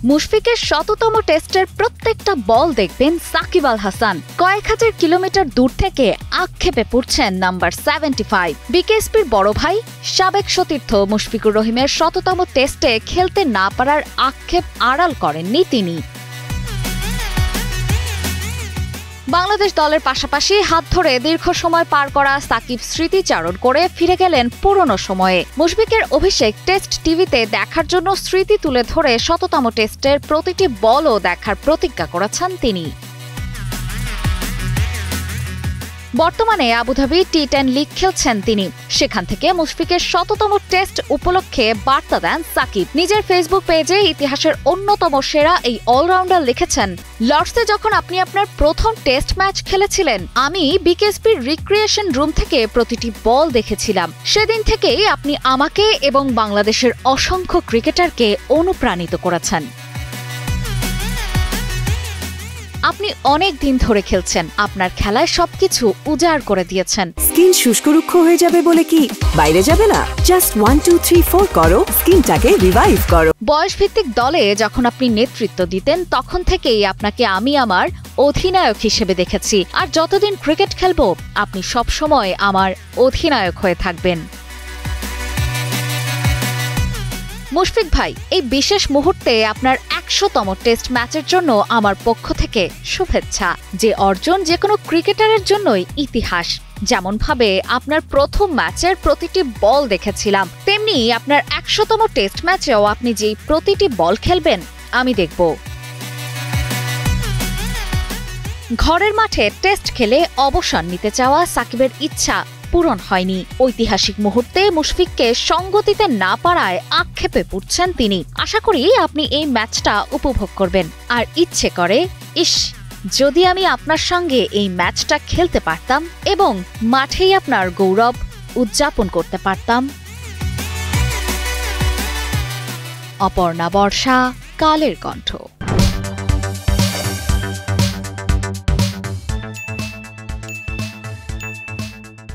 মুশফিকের শততম টেস্টের প্রত্যেকটা বল দেখবেন সাকিব আল হাসান কয়েক হাজার কিলোমিটার দূর থেকে আক্ষেপে পড়ছেন নাম্বার 75। বিকেএসপির বড় ভাই সাবেক সতীর্থ মুশফিকুর রহিমের শততম টেস্টে খেলতে না পারার আক্ষেপ আড়াল করেননি তিনি। বাংলাদেশ দলের পাশাপাশি হাত ধরে দীর্ঘ সময় পার করা সাকিব স্মৃতিচারণ করে ফিরে গেলেন পুরনো সময়ে। মুশফিকের অভিষেক টেস্ট টিভিতে দেখার জন্য স্মৃতি তুলে ধরে শততম টেস্টের প্রতিটি বলও দেখার প্রতিজ্ঞা করেছেন তিনি। বর্তমানে আবুধাবি টি10 লিগ খেলছেন তিনি। সেখান থেকে মুশফিকের শততম টেস্ট উপলক্ষে বার্তা দেন সাকিব। নিজের ফেসবুক পেজে ইতিহাসের অন্যতম সেরা এই অলরাউন্ডার লিখেছেন, লর্ডসে যখন আপনি আপনার প্রথম টেস্ট ম্যাচ খেলেছিলেন, আমি বিকেএসপির রিক্রিয়েশন রুম থেকে প্রতিটি বল দেখেছিলাম। সেদিন থেকেই আপনি আমাকে এবং বাংলাদেশের অসংখ্য ক্রিকেটারকে অনুপ্রাণিত করেছেন। আপনি অনেক দিন ধরে খেলছেন, আপনার খেলায় সবকিছু উজাড় করে দিয়েছেন। স্কিন শুষ্ক রুক্ষ হয়ে যাবে বলে কি বাইরে যাবে না? জাস্ট 1 2 3 4 করো, স্কিনটাকে রিভাইভ করো। বয়সভিত্তিক দলে যখন আপনি নেতৃত্ব দিতেন, তখন থেকেই আপনাকে আমি আমার অধিনায়ক হিসেবে দেখেছি। আর যতদিন ক্রিকেট খেলবো, আপনি সবসময় আমার অধিনায়ক হয়ে থাকবেন। মুশফিক ভাই, এই বিশেষ মুহূর্তে আপনার ১০০তম টেস্ট ম্যাচের জন্য আমার পক্ষ থেকে শুভেচ্ছা। যে অর্জন যে কোনো ক্রিকেটারের জন্যই ইতিহাস। যেমনভাবে আপনার প্রথম ম্যাচের প্রতিটি বল দেখেছিলাম, তেমনি আপনার ১০০তম টেস্ট ম্যাচেও আপনি যেই প্রতিটি বল খেলবেন আমি দেখব। ঘরের মাঠে টেস্ট খেলে অবসর নিতে চাওয়া সাকিবের ইচ্ছা পূরণ হয়নি। ঐতিহাসিক মুহূর্তে মুশফিককে সঙ্গতিতে না পারায় আক্ষেপে পড়ছেন তিনি। আশা করি আপনি এই ম্যাচটা উপভোগ করবেন। আর ইচ্ছে করে, ইস, যদি আমি আপনার সঙ্গে এই ম্যাচটা খেলতে পারতাম এবং মাঠেই আপনার গৌরব উদযাপন করতে পারতাম। অপর্ণা বর্ষা, কালের কণ্ঠ।